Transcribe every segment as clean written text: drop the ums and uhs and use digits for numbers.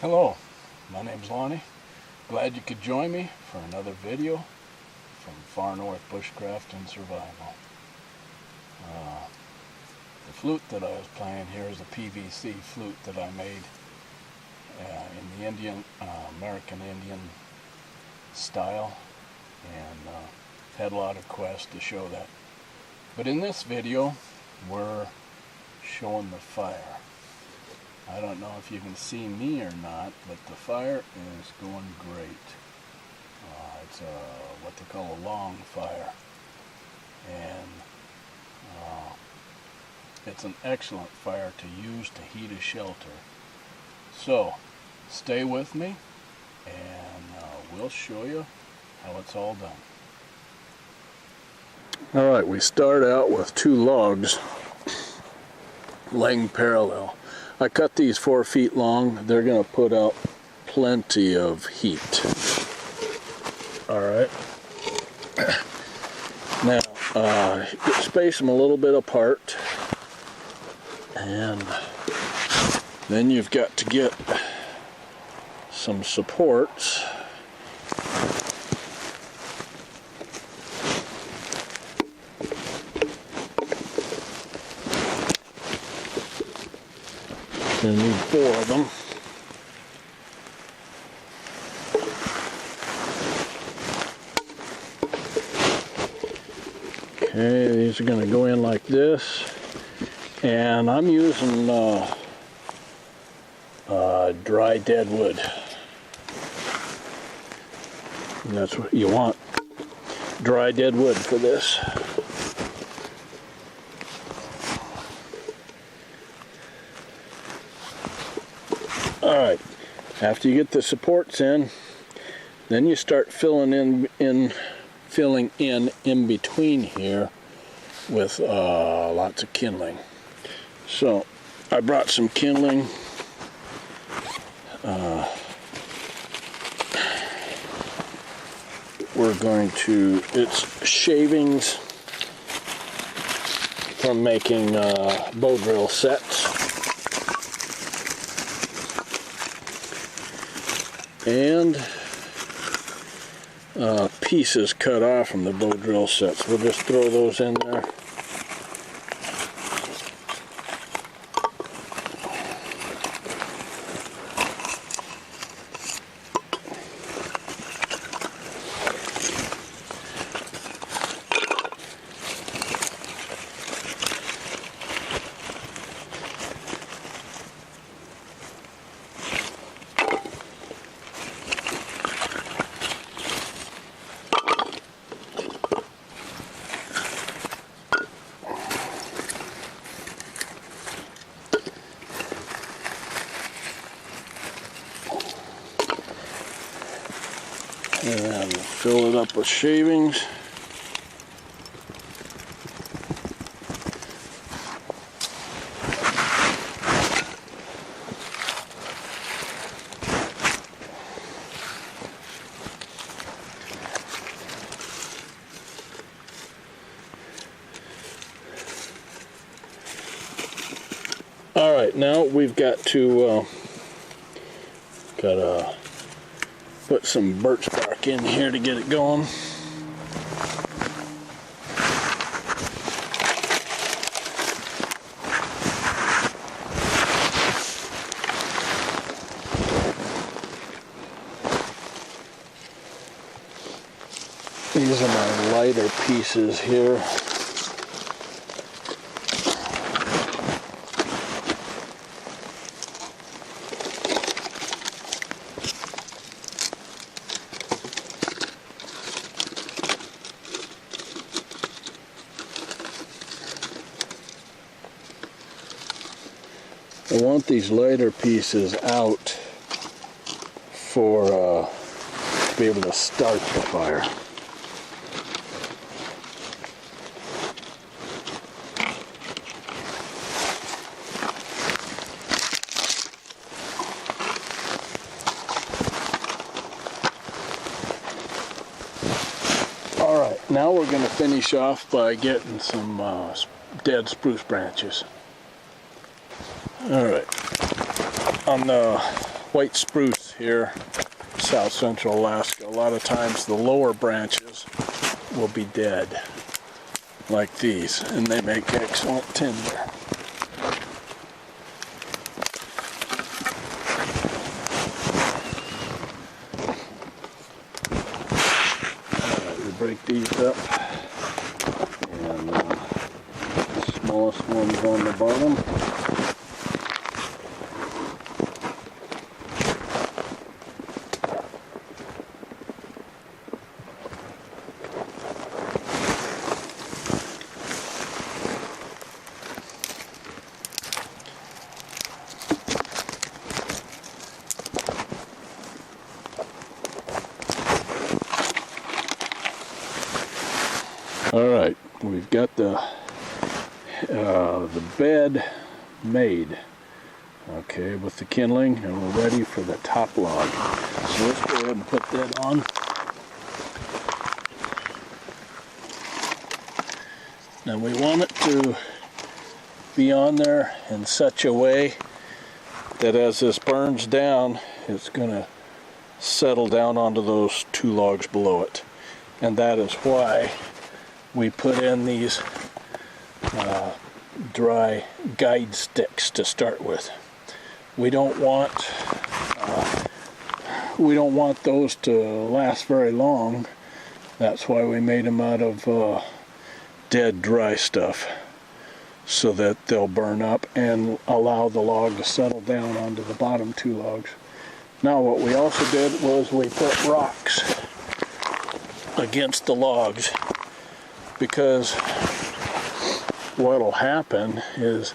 Hello, my name's Lonnie. Glad you could join me for another video from Far North Bushcraft and Survival. The flute that I was playing here is a PVC flute that I made in the American Indian style, and had a lot of requests to show that. But in this video, we're showing the fire. I don't know if you can see me or not, but the fire is going great. It's what they call a long fire, and it's an excellent fire to use to heat a shelter. So stay with me, and we'll show you how it's all done. Alright, we start out with 2 logs laying parallel. I cut these 4 feet long. They're going to put out plenty of heat. Alright. Now, space them a little bit apart. And then you've got to get some supports. You're going to need 4 of them. Okay, these are going to go in like this. And I'm using dry dead wood. And that's what you want. Dry dead wood for this. Alright, after you get the supports in, then you start filling in between here with lots of kindling. So I brought some kindling. We're going to, it's shavings from making bow drill sets. And pieces cut off from the bow drill sets. We'll just throw those in there. And then fill it up with shavings. All right, now we've got to put some birch bark in here to get it going. These are my lighter pieces here. I want these lighter pieces out for to be able to start the fire. All right, now we're going to finish off by getting some dead spruce branches. All right, on the white spruce here, south central Alaska, a lot of times the lower branches will be dead, like these, and they make excellent tinder. We break these up, and the smallest one's on the bottom. Alright, we've got the bed made, okay, with the kindling, and we're ready for the top log. So let's go ahead and put that on. Now we want it to be on there in such a way that as this burns down, it's going to settle down onto those two logs below it. And that is why we put in these dry guide sticks to start with. We don't want those to last very long. That's why we made them out of dead dry stuff, so that they'll burn up and allow the log to settle down onto the bottom two logs. Now what we also did was we put rocks against the logs, because what'll happen is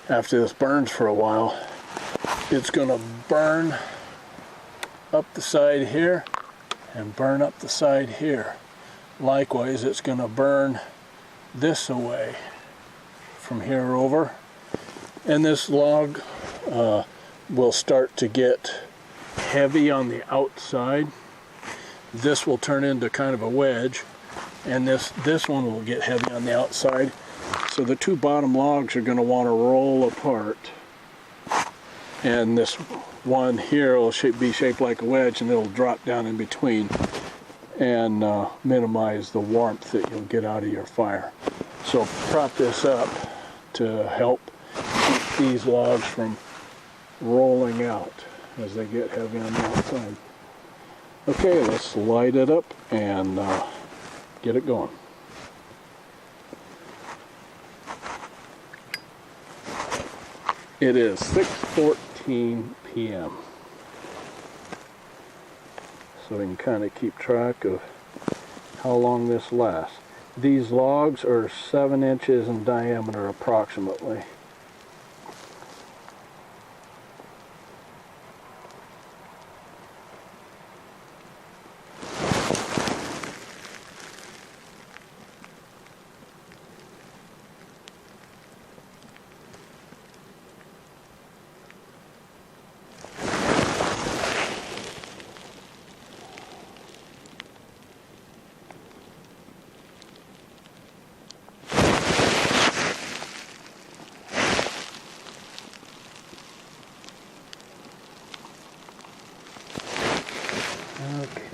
after this burns for a while, it's going to burn up the side here and burn up the side here. Likewise, it's going to burn this away from here over, and this log will start to get heavy on the outside. This will turn into kind of a wedge, and this one will get heavy on the outside. So the two bottom logs are going to want to roll apart, and this one here will be shaped like a wedge, and it'll drop down in between and minimize the warmth that you'll get out of your fire. So prop this up to help keep these logs from rolling out as they get heavy on the outside. Okay, let's light it up and get it going. It is 6:14 p.m. so we can kind of keep track of how long this lasts. These logs are 7 inches in diameter approximately.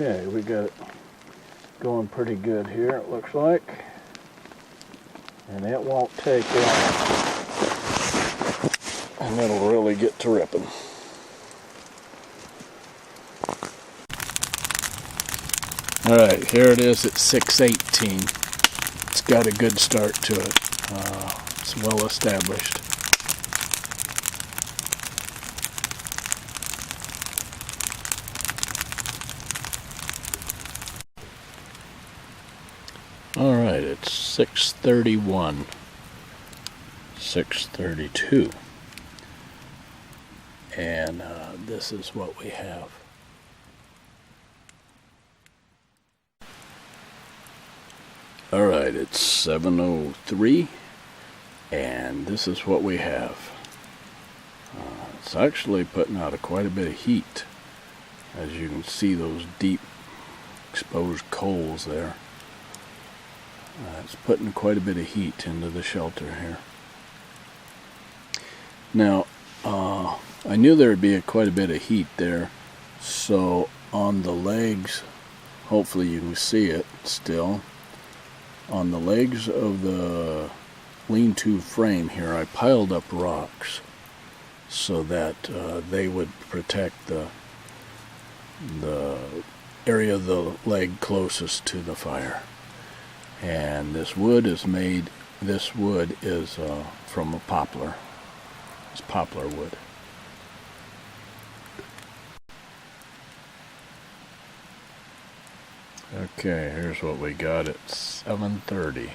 Okay, we got it going pretty good here, it looks like. And it won't take long. And it'll really get to ripping. Alright, here it is at 6:18. It's got a good start to it. It's well established. Alright, it's 6:31, 6:32, and this is what we have. Alright, it's 7:03, and this is what we have. It's actually putting out quite a bit of heat, as you can see those deep exposed coals there. It's putting quite a bit of heat into the shelter here. Now, I knew there'd be quite a bit of heat there, so on the legs, hopefully you can see it still, on the legs of the lean-to frame here, I piled up rocks so that they would protect the area of the leg closest to the fire. And this wood is from a poplar. It's poplar wood. Okay, here's what we got at 7:30.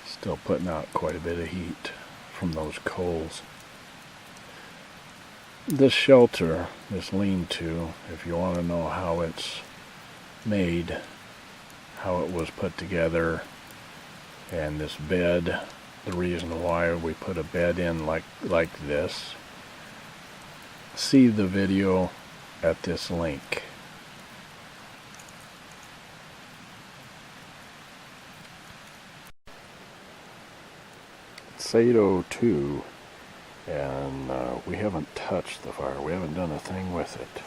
Still putting out quite a bit of heat from those coals. This shelter, this lean-to, if you want to know how it's made, how it was put together, and this bed, the reason why we put a bed in like this, see the video at this link. It's 8:02, and we haven't touched the fire. We haven't done a thing with it.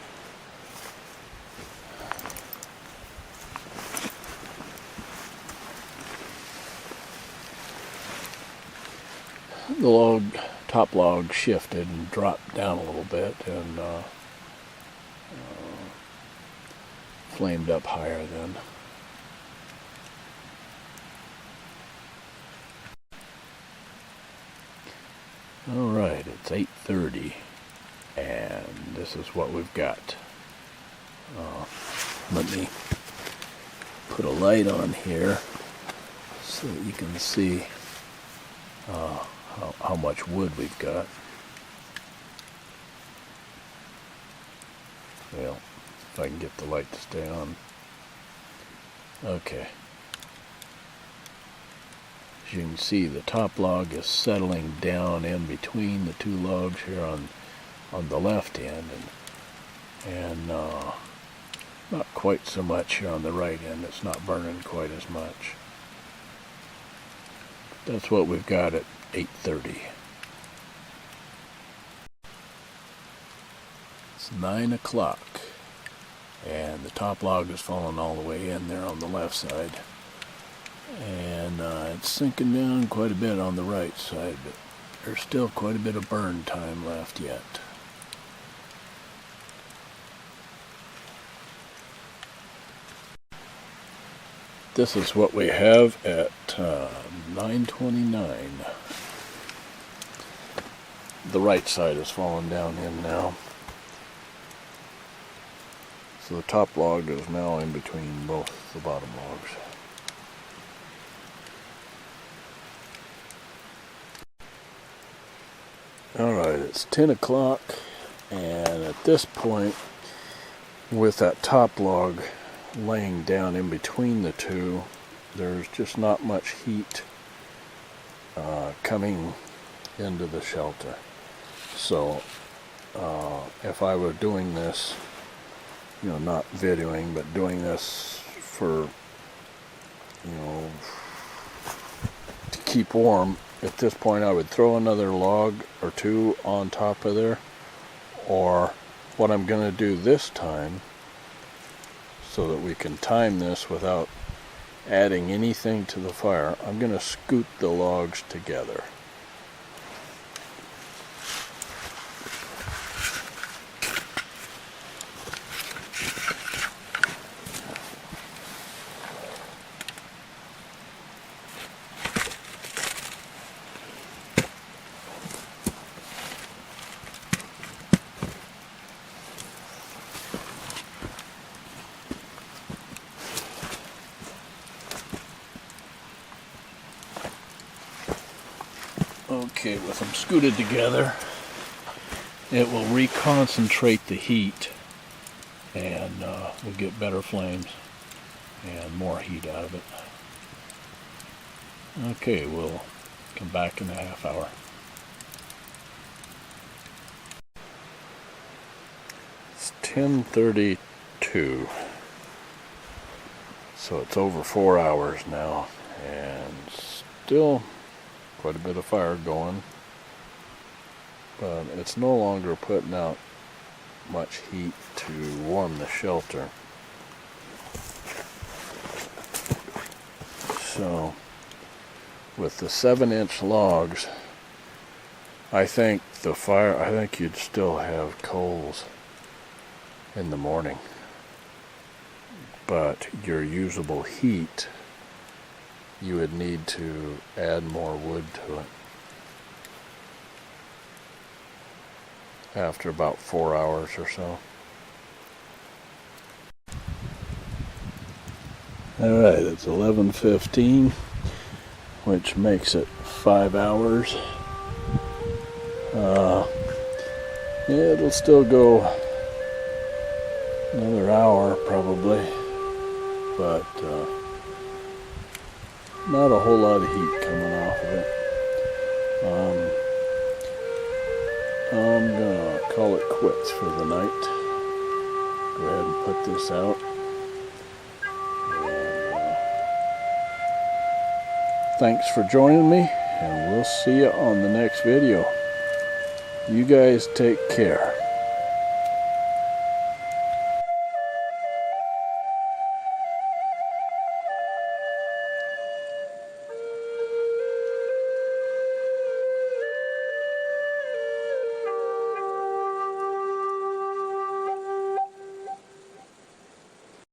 The top log shifted and dropped down a little bit, and flamed up higher then. Alright, it's 8:30, and this is what we've got. Let me put a light on here so that you can see how much wood we've got. Well, if I can get the light to stay on. Okay. As you can see, the top log is settling down in between the two logs here on the left end, and not quite so much here on the right end. It's not burning quite as much. That's what we've got at 8:30. It's 9 o'clock, and the top log is falling all the way in there on the left side, and it's sinking down quite a bit on the right side, but there's still quite a bit of burn time left yet. This is what we have at 9:29. The right side is falling down in now. So the top log is now in between both the bottom logs. Alright, it's 10 o'clock, and at this point, with that top log laying down in between the two, there's just not much heat coming into the shelter. So if I were doing this, not videoing, but doing this for, to keep warm, at this point I would throw another log or two on top of there, or what I'm going to do this time, so that we can time this without adding anything to the fire, I'm going to scoot the logs together. Okay, with them scooted together, it will reconcentrate the heat, and we'll get better flames and more heat out of it. Okay, we'll come back in a half hour. It's 10:32, so it's over 4 hours now, and still quite a bit of fire going, but it's no longer putting out much heat to warm the shelter. So with the 7-inch logs, I think you'd still have coals in the morning, but your usable heat, you would need to add more wood to it after about 4 hours or so. Alright, it's 11:15, which makes it 5 hours. It'll still go another hour probably, but not a whole lot of heat coming off of it. I'm gonna call it quits for the night. Go ahead and put this out. And, thanks for joining me, and we'll see you on the next video. You guys take care.